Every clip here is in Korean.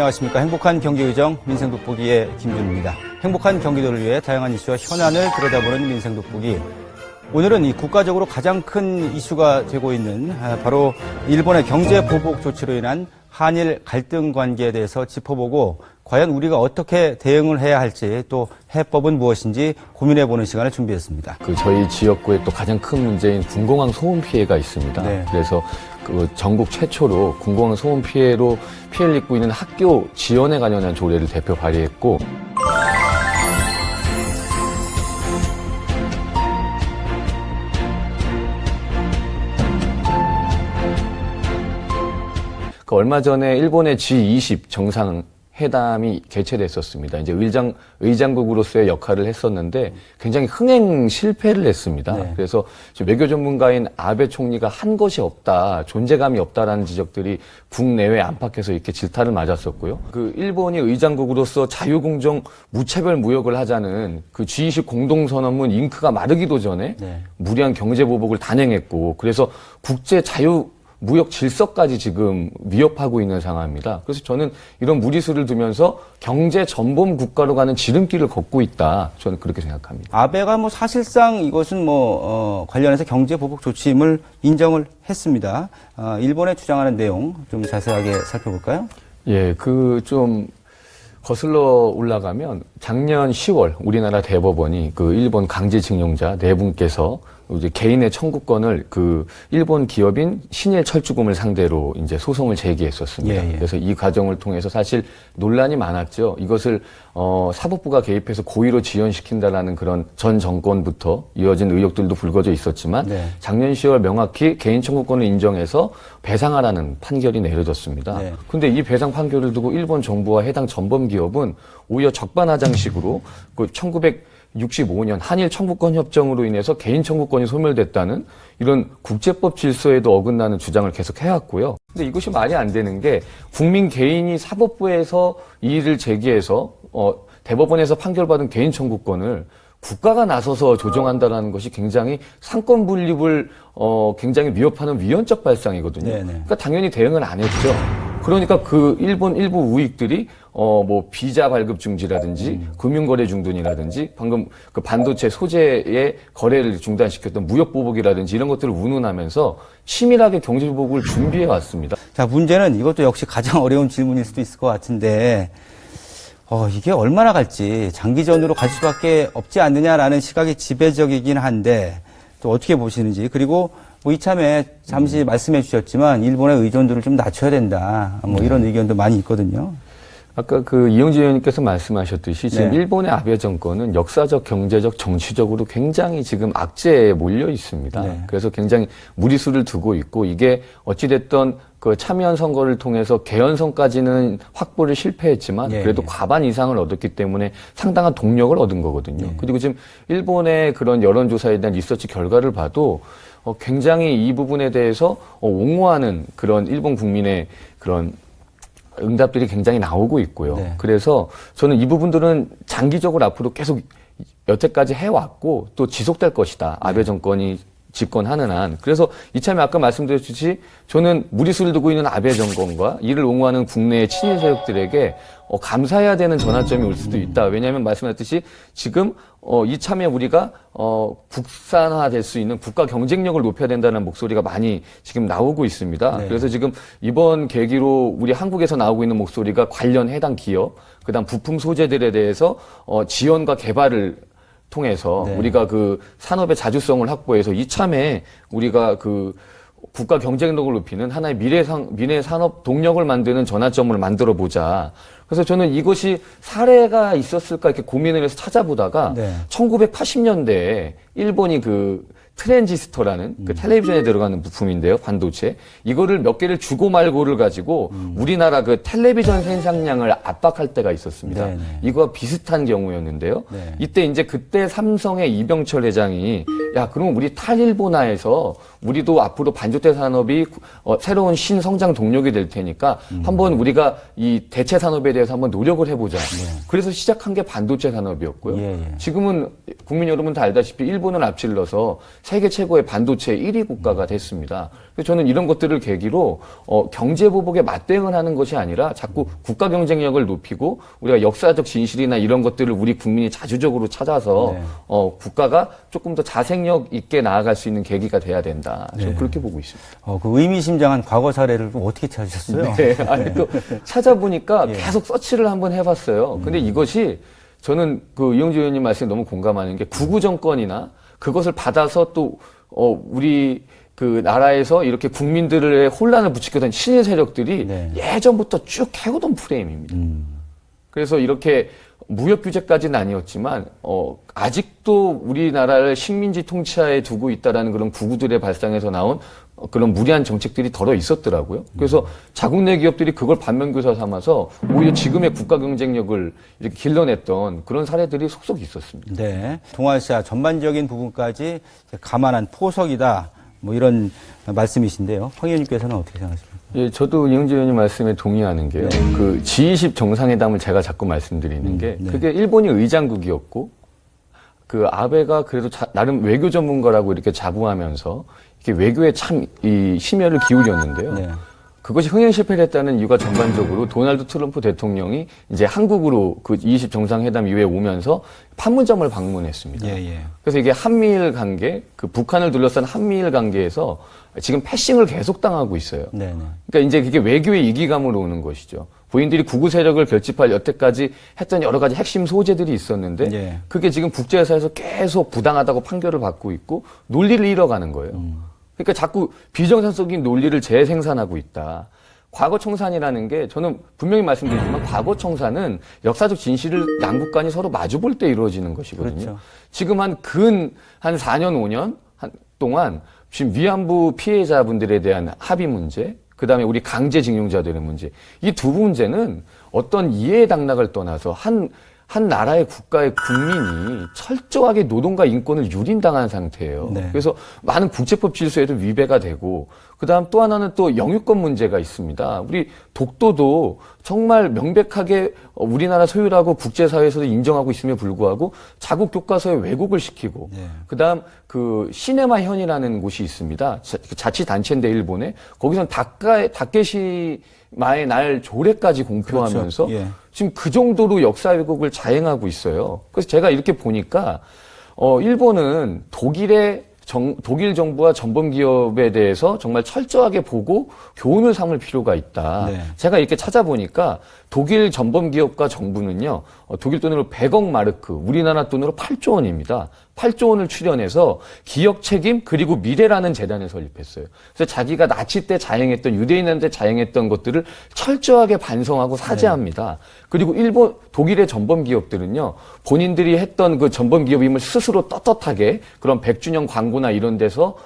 안녕하십니까. 행복한 경기의정 민생돋보기의 김준우입니다. 행복한 경기도를 위해 다양한 이슈와 현안을 들여다보는 민생돋보기. 오늘은 이 국가적으로 가장 큰 이슈가 되고 있는 바로 일본의 경제 보복 조치로 인한 한일 갈등 관계에 대해서 짚어보고 과연 우리가 어떻게 대응을 해야 할지 또 해법은 무엇인지 고민해보는 시간을 준비했습니다. 저희 지역구의 또 가장 큰 문제인 군공항 소음 피해가 있습니다. 네. 그래서 전국 최초로 군공항 소음 피해로 피해를 입고 있는 학교 지원에 관련한 조례를 대표 발의했고, 얼마 전에 일본의 G20 정상회담이 개최됐었습니다. 이제 의장국으로서의 역할을 했었는데 굉장히 흥행 실패를 했습니다. 네. 그래서 외교 전문가인 아베 총리가 한 것이 없다, 존재감이 없다라는 지적들이 국내외 안팎에서 이렇게 질타를 맞았었고요. 일본이 의장국으로서 자유공정 무차별 무역을 하자는 G20 공동선언문 잉크가 마르기도 전에 네. 무리한 경제 보복을 단행했고, 그래서 국제 자유 무역 질서까지 지금 위협하고 있는 상황입니다. 그래서 저는 이런 무리수를 두면서 경제 전범 국가로 가는 지름길을 걷고 있다. 저는 그렇게 생각합니다. 아베가 사실상 이것은 관련해서 경제 보복 조치임을 인정을 했습니다. 일본의 주장하는 내용 좀 자세하게 살펴볼까요? 예, 좀 거슬러 올라가면 작년 10월 우리나라 대법원이 일본 강제징용자 4분께서 이제 개인의 청구권을 일본 기업인 신일철주금을 상대로 이제 소송을 제기했었습니다. 예. 그래서 이 과정을 통해서 사실 논란이 많았죠. 이것을 사법부가 개입해서 고의로 지연시킨다라는 그런 전 정권부터 이어진 의혹들도 불거져 있었지만, 네. 작년 10월 명확히 개인 청구권을 인정해서 배상하라는 판결이 내려졌습니다. 네. 근데 이 배상 판결을 두고 일본 정부와 해당 전범 기업은 오히려 적반하장식으로 1965년 한일 청구권 협정으로 인해서 개인 청구권이 소멸됐다는 이런 국제법 질서에도 어긋나는 주장을 계속 해왔고요. 근데 이것이 말이 안 되는 게, 국민 개인이 사법부에서 이의를 제기해서 대법원에서 판결받은 개인 청구권을 국가가 나서서 조정한다는 것이 굉장히 상권 분립을 굉장히 위협하는 위헌적 발상이거든요. 네네. 그러니까 당연히 대응을 안 했죠. 그러니까 일본 일부 우익들이 비자 발급 중지라든지 금융거래 중단이라든지 방금 반도체 소재의 거래를 중단시켰던 무역 보복이라든지 이런 것들을 운운하면서 치밀하게 경제 보복을 준비해 왔습니다. 자, 문제는 이것도 역시 가장 어려운 질문일 수도 있을 것 같은데, 이게 얼마나 갈지 장기전으로 갈 수밖에 없지 않느냐라는 시각이 지배적이긴 한데, 또 어떻게 보시는지, 그리고 이참에 잠시 말씀해 주셨지만 일본의 의존도를 좀 낮춰야 된다, 이런 의견도 많이 있거든요. 아까 이영진 의원님께서 말씀하셨듯이 지금 네. 일본의 아베 정권은 역사적, 경제적, 정치적으로 굉장히 지금 악재에 몰려 있습니다. 네. 그래서 굉장히 무리수를 두고 있고, 이게 어찌됐던 참여연 선거를 통해서 개연성까지는 확보를 실패했지만 그래도 과반 이상을 얻었기 때문에 상당한 동력을 얻은 거거든요. 그리고 지금 일본의 그런 여론조사에 대한 리서치 결과를 봐도 굉장히 이 부분에 대해서 옹호하는 그런 일본 국민의 그런 응답들이 굉장히 나오고 있고요. 네. 그래서 저는 이 부분들은 장기적으로 앞으로 계속 여태까지 해왔고 또 지속될 것이다. 아베 정권이 집권하는 한. 그래서 이참에 아까 말씀드렸듯이 저는 무리수를 두고 있는 아베 정권과 이를 옹호하는 국내의 친일 세력들에게 감사해야 되는 전환점이 올 수도 있다. 왜냐하면 말씀하셨듯이 지금 이참에 우리가 국산화될 수 있는 국가 경쟁력을 높여야 된다는 목소리가 많이 지금 나오고 있습니다. 네. 그래서 지금 이번 계기로 우리 한국에서 나오고 있는 목소리가 관련 해당 기업, 그다음 부품 소재들에 대해서 지원과 개발을 통해서 네. 우리가 산업의 자주성을 확보해서 이참에 우리가 국가 경쟁력을 높이는 하나의 미래 산업 동력을 만드는 전환점을 만들어 보자. 그래서 저는 이것이 사례가 있었을까 이렇게 고민을 해서 찾아보다가 1980년대에 일본이 트랜지스터라는 텔레비전에 들어가는 부품인데요, 반도체. 이거를 몇 개를 주고 말고를 가지고 우리나라 텔레비전 생산량을 압박할 때가 있었습니다. 네네. 이거와 비슷한 경우였는데요. 네. 이때 그때 삼성의 이병철 회장이 그럼 우리 탈일본화해서 우리도 앞으로 반도체 산업이 새로운 신성장 동력이 될 테니까 한번 우리가 이 대체 산업에 대해서 한번 노력을 해보자. 그래서 시작한 게 반도체 산업이었고요. 지금은 국민 여러분 다 알다시피 일본을 앞질러서 세계 최고의 반도체 1위 국가가 됐습니다. 그래서 저는 이런 것들을 계기로 경제 보복에 맞대응을 하는 것이 아니라 자꾸 국가 경쟁력을 높이고 우리가 역사적 진실이나 이런 것들을 우리 국민이 자주적으로 찾아서 네. 국가가 조금 더 자생력 있게 나아갈 수 있는 계기가 돼야 된다. 저는 네. 그렇게 보고 있습니다. 그 의미심장한 과거 사례를 어떻게 찾으셨어요? 네, 아니 또 찾아보니까 예. 계속 서치를 한번 해봤어요. 근데 이것이 저는 그 이용주 의원님 말씀에 너무 공감하는 게 구구 정권이나 그것을 받아서 또 우리 그 나라에서 이렇게 국민들의 혼란을 부추겼던 친일 세력들이 네. 예전부터 쭉 해오던 프레임입니다. 그래서 이렇게 무역 규제까지는 아니었지만 아직도 우리나라를 식민지 통치하에 두고 있다라는 그런 구구들의 발상에서 나온 그런 무리한 정책들이 덜어 있었더라고요. 그래서 자국 내 기업들이 그걸 반면교사 삼아서 오히려 지금의 국가 경쟁력을 이렇게 길러냈던 그런 사례들이 속속 있었습니다. 네. 동아시아 전반적인 부분까지 감안한 포석이다. 뭐 이런 말씀이신데요. 황 의원님께서는 어떻게 생각하십니까? 예, 저도 이영재 의원님 말씀에 동의하는 게요. 그 G20 정상회담을 제가 자꾸 말씀드리는 게 네. 그게 일본이 의장국이었고 그 아베가 그래도 나름 외교 전문가라고 이렇게 자부하면서 이렇게 외교에 참 이 심혈을 기울였는데요. 네. 그것이 흥행 실패를 했다는 이유가 전반적으로 도널드 트럼프 대통령이 이제 한국으로 그 20 정상회담 이후에 오면서 판문점을 방문했습니다. 예. 그래서 이게 한미일 관계, 그 북한을 둘러싼 한미일 관계에서 지금 패싱을 계속 당하고 있어요. 네. 그러니까 이제 그게 외교의 이기감으로 오는 것이죠. 본인들이 구구 세력을 결집할 여태까지 했던 여러 가지 핵심 소재들이 있었는데 예. 그게 지금 국제사에서 계속 부당하다고 판결을 받고 있고 논리를 잃어가는 거예요. 그러니까 자꾸 비정상적인 논리를 재생산하고 있다. 과거 청산이라는 게 저는 분명히 말씀드리지만 과거 청산은 역사적 진실을 양국 간이 서로 마주볼 때 이루어지는 것이거든요. 그렇죠. 지금 한 4년, 5년 동안 지금 위안부 피해자분들에 대한 합의 문제, 그 다음에 우리 강제징용자들의 문제, 이 두 문제는 어떤 이해의 당락을 떠나서 한 나라의 국가의 국민이 철저하게 노동과 인권을 유린당한 상태예요. 네. 그래서 많은 국제법 질서에도 위배가 되고, 그 다음 또 하나는 또 영유권 문제가 있습니다. 우리 독도도 정말 명백하게 우리나라 소유라고 국제사회에서도 인정하고 있음에 불구하고 자국 교과서에 왜곡을 시키고, 네. 그 다음 그 시네마현이라는 곳이 있습니다. 자치단체인데 일본에. 거기선 다케시마의 날 조례까지 공표하면서 그렇죠. 예. 지금 그 정도로 역사 왜곡을 자행하고 있어요. 그래서 제가 이렇게 보니까 일본은 독일 정부와 전범 기업에 대해서 정말 철저하게 보고 교훈을 삼을 필요가 있다. 네. 제가 이렇게 찾아보니까 독일 전범 기업과 정부는요, 독일 돈으로 100억 마르크, 우리나라 돈으로 8조 원입니다. 8조 원을 출연해서 기억 책임 그리고 미래라는 재단을 설립했어요. 그래서 자기가 나치 때 자행했던 유대인한테 자행했던 것들을 철저하게 반성하고 사죄합니다. 그리고 독일의 전범 기업들은요, 본인들이 했던 그 전범 기업임을 스스로 떳떳하게 그런 100주년 광고나 이런 데서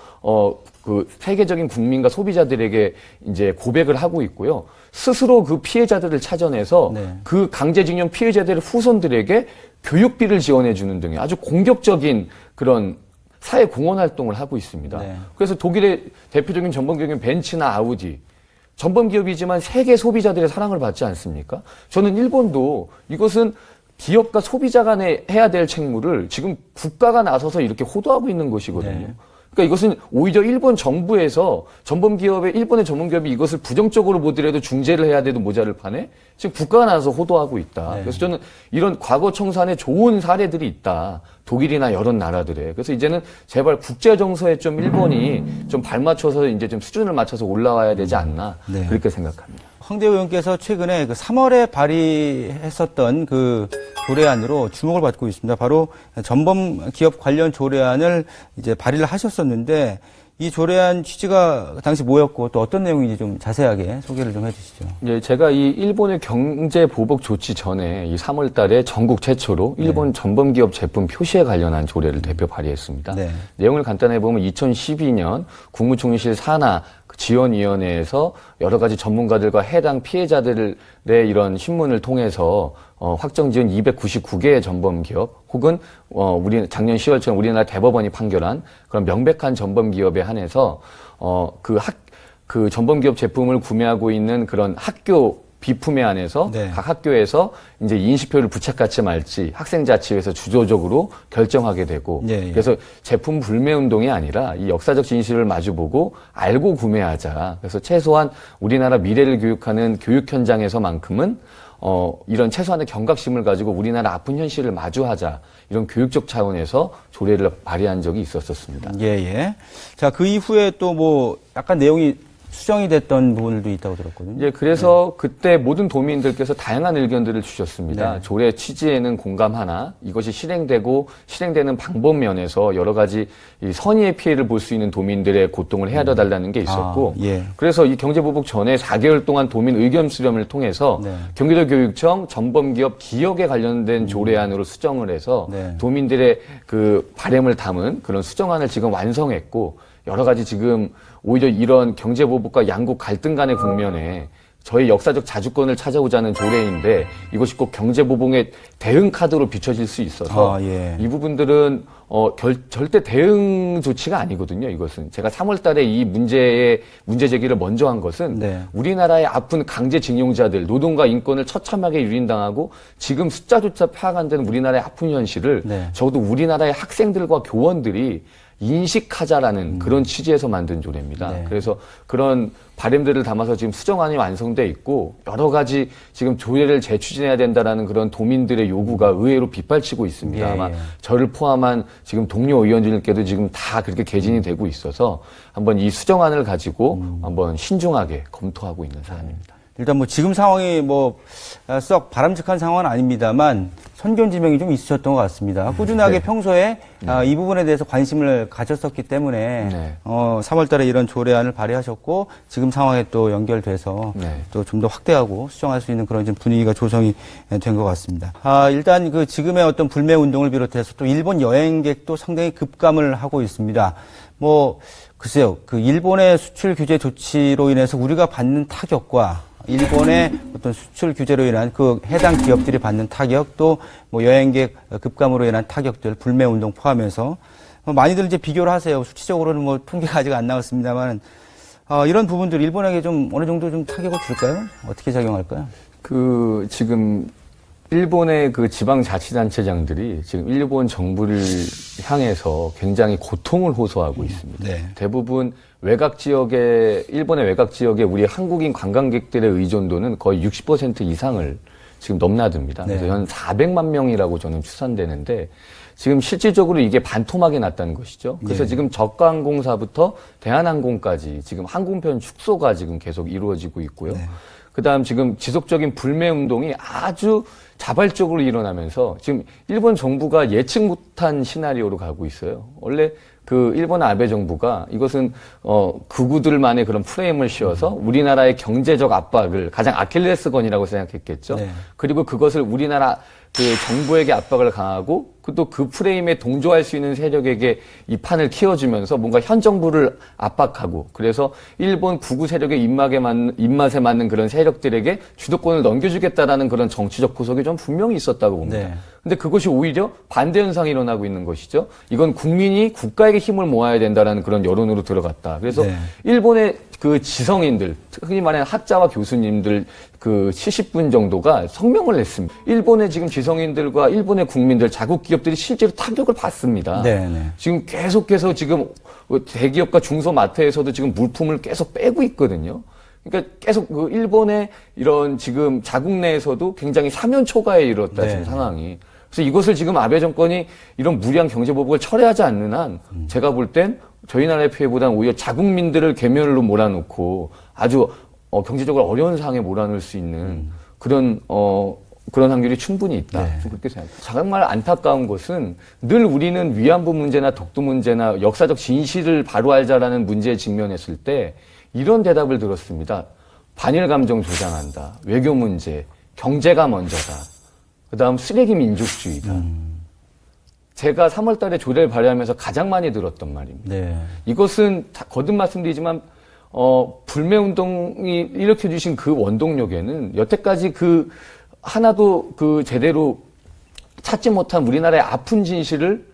그 세계적인 국민과 소비자들에게 이제 고백을 하고 있고요. 스스로 그 피해자들을 찾아내서 네. 그 강제징용 피해자들의 후손들에게 교육비를 지원해주는 등의 아주 공격적인 그런 사회 공헌 활동을 하고 있습니다. 네. 그래서 독일의 대표적인 전범 기업인 벤츠나 아우디, 전범 기업이지만 세계 소비자들의 사랑을 받지 않습니까? 저는 일본도 이것은 기업과 소비자 간에 해야 될 책무를 지금 국가가 나서서 이렇게 호도하고 있는 것이거든요. 네. 그러니까 이것은 오히려 일본 정부에서 일본의 전범 기업이 이것을 부정적으로 보더라도 중재를 해야 돼도 모자를 파네? 지금 국가가 나서서 호도하고 있다. 네. 그래서 저는 이런 과거 청산에 좋은 사례들이 있다. 독일이나 여러 나라들에. 그래서 이제는 제발 국제 정서에 좀 일본이 좀 발맞춰서 이제 좀 수준을 맞춰서 올라와야 되지 않나. 네. 그렇게 생각합니다. 황대 의원께서 최근에 그 3월에 발의했었던 그 조례안으로 주목을 받고 있습니다. 바로 전범 기업 관련 조례안을 이제 발의를 하셨었는데 이 조례안 취지가 당시 뭐였고 또 어떤 내용인지 좀 자세하게 소개를 좀 해주시죠. 예, 제가 이 일본의 경제 보복 조치 전에 이 3월 달에 전국 최초로 일본 전범 기업 제품 표시에 관련한 조례를 대표 발의했습니다. 네. 내용을 간단히 보면 2012년 국무총리실 산하 지원위원회에서 여러 가지 전문가들과 해당 피해자들의 이런 신문을 통해서 확정 지은 299개의 전범 기업 혹은 작년 10월처럼 우리나라 대법원이 판결한 그런 명백한 전범 기업에 한해서 그 전범 기업 제품을 구매하고 있는 그런 학교 비품에 한해서 네. 각 학교에서 이제 인식표를 부착할지 말지 학생자치회에서 주도적으로 결정하게 되고 예, 예. 그래서 제품 불매 운동이 아니라 이 역사적 진실을 마주보고 알고 구매하자. 그래서 최소한 우리나라 미래를 교육하는 교육 현장에서만큼은 이런 최소한의 경각심을 가지고 우리나라 아픈 현실을 마주하자. 이런 교육적 차원에서 조례를 발의한 적이 있었습니다. 예, 예. 자, 그 이후에 또 뭐 약간 내용이 수정이 됐던 부분들도 있다고 들었거든요. 이제 그래서 그때 모든 도민들께서 다양한 의견들을 주셨습니다. 네. 조례 취지에는 공감하나 이것이 실행되는 방법 면에서 여러 가지 이 선의의 피해를 볼 수 있는 도민들의 고통을 헤아려 달라는 게 있었고 예. 그래서 이 경제보복 전에 4개월 동안 도민 의견 수렴을 통해서 네. 경기도교육청 전범기업 기억에 관련된 조례안으로 수정을 해서 네. 도민들의 그 바램을 담은 그런 수정안을 지금 완성했고 여러 가지 지금 오히려 이런 경제보복과 양국 갈등 간의 국면에 저희 역사적 자주권을 찾아오자는 조례인데 이것이 꼭 경제보복의 대응 카드로 비춰질 수 있어서 예. 이 부분들은 절대 대응 조치가 아니거든요. 이것은 제가 3월 달에 이 문제 제기를 먼저 한 것은 네. 우리나라의 아픈 강제징용자들 노동과 인권을 처참하게 유린당하고 지금 숫자조차 파악 안 되는 우리나라의 아픈 현실을 네. 적어도 우리나라의 학생들과 교원들이 인식하자라는 그런 취지에서 만든 조례입니다. 네. 그래서 그런 바램들을 담아서 지금 수정안이 완성돼 있고 여러 가지 지금 조례를 재추진해야 된다라는 그런 도민들의 요구가 의외로 빗발치고 있습니다. 예, 아마 예. 저를 포함한 지금 동료 의원들께도 지금 다 그렇게 개진이 되고 있어서 한번 이 수정안을 가지고 한번 신중하게 검토하고 있는 사안입니다. 일단 뭐 지금 상황이 뭐 썩 바람직한 상황은 아닙니다만 선견지명이 좀 있으셨던 것 같습니다. 꾸준하게 네. 평소에 이 부분에 대해서 관심을 가졌었기 때문에 네. 3월 달에 이런 조례안을 발의하셨고 지금 상황에 또 연결돼서 네. 또 좀 더 확대하고 수정할 수 있는 그런 좀 분위기가 조성이 된 것 같습니다. 일단 그 지금의 어떤 불매 운동을 비롯해서 또 일본 여행객도 상당히 급감을 하고 있습니다. 뭐 글쎄요, 그 일본의 수출 규제 조치로 인해서 우리가 받는 타격과 일본의 어떤 수출 규제로 인한 그 해당 기업들이 받는 타격 또 뭐 여행객 급감으로 인한 타격들 불매 운동 포함해서 많이들 이제 비교를 하세요. 수치적으로는 뭐 통계가 아직 안 나왔습니다만 이런 부분들 일본에게 좀 어느 정도 좀 타격을 줄까요? 어떻게 작용할까요? 지금 일본의 그 지방자치단체장들이 지금 일본 정부를 향해서 굉장히 고통을 호소하고 있습니다. 네. 대부분 일본의 외곽 지역에 우리 한국인 관광객들의 의존도는 거의 60% 이상을 지금 넘나듭니다. 네. 그래서 한 400만 명이라고 저는 추산되는데 지금 실질적으로 이게 반토막이 났다는 것이죠. 그래서 네. 지금 저가항공사부터 대한항공까지 지금 항공편 축소가 지금 계속 이루어지고 있고요. 네. 그다음 지금 지속적인 불매 운동이 아주 자발적으로 일어나면서 지금 일본 정부가 예측 못한 시나리오로 가고 있어요. 원래 그 일본 아베 정부가 이것은 극우들만의 그런 프레임을 씌워서 우리나라의 경제적 압박을 가장 아킬레스건이라고 생각했겠죠. 네. 그리고 그것을 우리나라 그 정부에게 압박을 가하고 또 그 프레임에 동조할 수 있는 세력에게 이 판을 키워주면서 뭔가 현 정부를 압박하고 그래서 일본 구구 세력의 입맛에 맞는 그런 세력들에게 주도권을 넘겨주겠다라는 그런 정치적 구석이 좀 분명히 있었다고 봅니다. 네. 근데 그것이 오히려 반대 현상이 일어나고 있는 것이죠. 이건 국민이 국가에게 힘을 모아야 된다라는 그런 여론으로 들어갔다. 그래서 네. 일본의 그 지성인들, 흔히 말하는 학자와 교수님들 그 70분 정도가 성명을 냈습니다. 일본의 지금 지성인들과 일본의 국민들, 자국 기업들이 실제로 타격을 받습니다. 네, 네. 지금 계속해서 지금 대기업과 중소마트에서도 지금 물품을 계속 빼고 있거든요. 그러니까 계속 그 일본의 이런 지금 자국 내에서도 굉장히 사면 초과에 이뤘다 네. 지금 상황이. 그래서 이것을 지금 아베 정권이 이런 무리한 경제보복을 철회하지 않는 한 제가 볼 땐 저희 나라의 피해보다는 오히려 자국민들을 괴멸로 몰아놓고 아주 경제적으로 어려운 상황에 몰아넣을 수 있는 그런 확률이 충분히 있다. 네. 좀 그렇게 생각합니다. 정말 안타까운 것은 늘 우리는 위안부 문제나 독도 문제나 역사적 진실을 바로 알자라는 문제에 직면했을 때 이런 대답을 들었습니다. 반일 감정 조장한다. 외교 문제, 경제가 먼저다. 그다음 쓰레기 민족주의다. 제가 3월 달에 조례를 발의하면서 가장 많이 들었던 말입니다. 네. 이것은 거듭 말씀드리지만 불매 운동이 일으켜 주신 그 원동력에는 여태까지 그 하나도 그 제대로 찾지 못한 우리나라의 아픈 진실을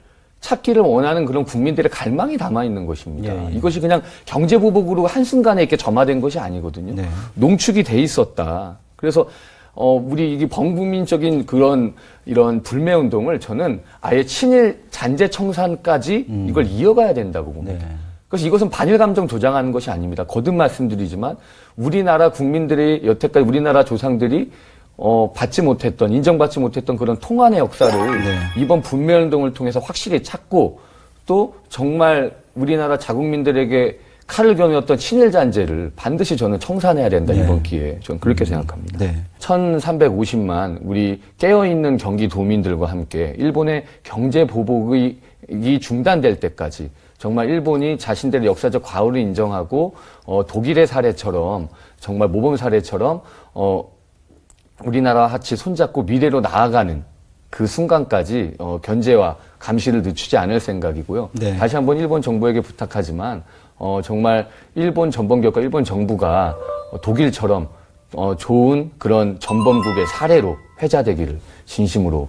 찾기를 원하는 그런 국민들의 갈망이 담아 있는 것입니다. 예, 예. 이것이 그냥 경제보복으로 한순간에 이렇게 점화된 것이 아니거든요. 네. 농축이 돼 있었다. 그래서 우리 이게 범국민적인 그런 이런 불매 운동을 저는 아예 친일 잔재 청산까지 이걸 이어가야 된다고 봅니다. 네. 그래서 이것은 반일 감정 조장하는 것이 아닙니다. 거듭 말씀드리지만 우리나라 국민들이 여태까지 우리나라 조상들이 받지 못했던, 인정받지 못했던 그런 통한의 역사를 네. 이번 분매운동을 통해서 확실히 찾고 또 정말 우리나라 자국민들에게 칼을 겨누었던 친일 잔재를 반드시 저는 청산해야 된다, 네. 이번 기회에. 저는 그렇게 생각합니다. 네. 1350만 우리 깨어있는 경기도민들과 함께 일본의 경제 보복이 중단될 때까지 정말 일본이 자신들의 역사적 과오를 인정하고 독일의 사례처럼 정말 모범 사례처럼 우리나라와 같이 손잡고 미래로 나아가는 그 순간까지 견제와 감시를 늦추지 않을 생각이고요. 네. 다시 한번 일본 정부에게 부탁하지만 정말 일본 전범기업과 일본 정부가 독일처럼 좋은 그런 전범국의 사례로 회자되기를 진심으로